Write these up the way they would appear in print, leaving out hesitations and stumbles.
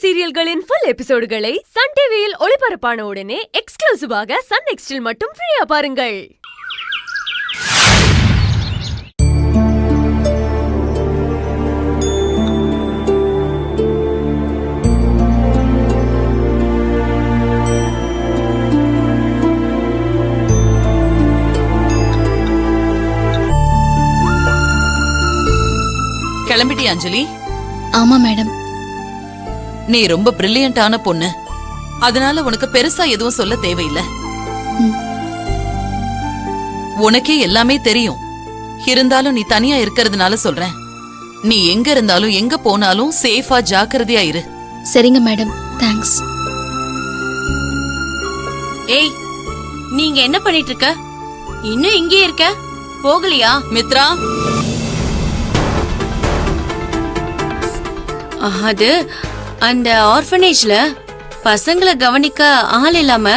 சீரியல்களின் full எபிசோடுகளை Sun டிவியில் ஒளிபரப்பான உடனே எக்ஸ்க்ளூசிவாக சன் நெக்ஸ்டில் மட்டும் ஃப்ரீயா பாருங்கள். கிளம்பிட்டி அஞ்சலி? ஆமா மேடம். நீ ரொம்ப பிரில்லியண்டான பொண்ணு, அதனால உனக்கு பெருசா எதுவும் சொல்ல தேவையில்லை. உனக்கே எல்லாமே தெரியும். இருந்தாலும் நீ தனியா இருக்கிறதுனால சொல்றேன். நீ எங்க இருந்தாலும் எங்க போனாலும் சேஃபா ஜாக்கிரதையா இரு. சரிங்க மேடம், தேங்க்ஸ். ஏய், நீங்க என்ன பண்ணிட்டு இருக்க? இன்னும் இங்கே இருக்க, போகலையா? மித்ரா, அது அந்த ஆர்ஃபனேஜ்ல பசங்களை கவனிக்க ஆள் இல்லாம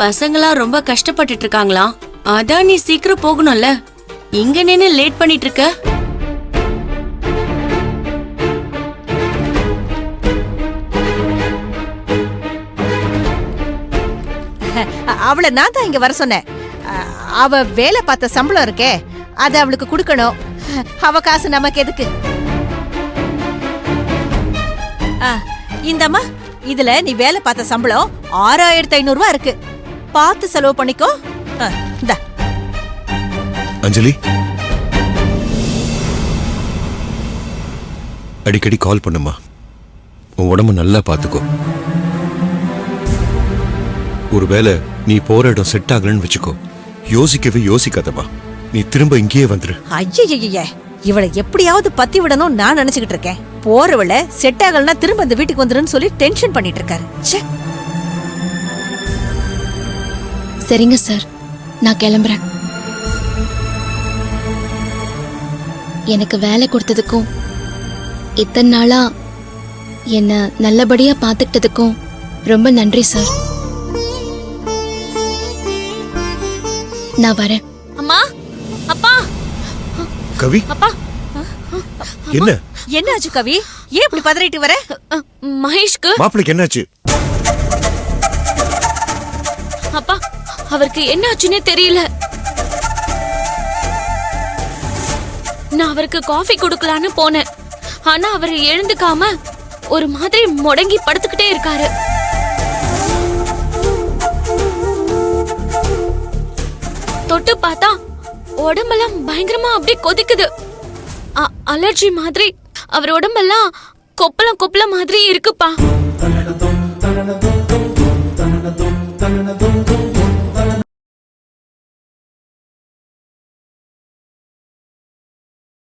பசங்களா ரொம்ப கஷ்டப்பட்டுட்டு இருக்காங்களாம். அதான் நீ சீக்கிரம் போகணும்ல, இங்க நின்னு லேட் பண்ணிட்டு இருக்க. அவளை நான் தான் இங்க வர சொன்னேன். அவ வேலை பார்த்த சம்பளம் இருக்கே, அது அவளுக்கு கொடுக்கணும். அவ காசு நமக்கு எதுக்கு? இந்தம்மா, இதுல நீ வேலை பார்த்த சம்பளம் 6500 ரூபாய் இருக்கு. பார்த்து செலவு பண்ணிக்கோ. அஞ்சலி, அடிக்கடி கால் பண்ணுமா. உன் உடம்பு நல்லா பாத்துக்கோ. ஒருவேளை நீ போற இடம் செட் ஆகலன்னு வச்சுக்கோ, யோசிக்கவே யோசிக்காதமா. நீ திரும்ப இங்கேயே வந்துரு. ஐய, இவளை எப்படியாவது பத்தி விடணும் நான் நினைச்சுக்கிட்டு இருக்கேன். போறவள செட் ஆகலன்னா திரும்ப அந்த வீட்டுக்கு வந்துருன்னு சொல்லி டென்ஷன் பண்ணிட்டு இருக்காரு. சரிங்க சார், நான் கிளம்புறேன். எனக்கு வேலை கொடுத்ததுக்கும் இத்தனை நாளா என்ன நல்லபடியா பாத்துக்கிட்டதுக்கும் ரொம்ப நன்றி சார். நான் வரேன். அம்மா, அப்பா, கவி, அப்பா. என்ன என்னாச்சு கவி? ஏன் இப்படி பதறிட்டு வர? மகேஷ்க்கு மாப்பிளைக்கு என்னாச்சு? அப்பா, அவருக்கு என்ன ஆச்சுன்னே தெரியல. நான் அவருக்கு காஃபி கொடுக்கலான்னு போனேன். ஆனா அவர் எழுந்துக்காம ஒரு மாதிரி முடங்கி படுத்துக்கிட்டே இருக்காரு. தொட்டு பார்த்தா உடம்பெல்லாம் பயங்கரமா அப்படியே கொதிக்குது. அலர்ஜி மாதிரி. அவர் உடம்பெல்லாம் கொப்பளம் கொப்பளம் மாதிரி இருக்குப்பா.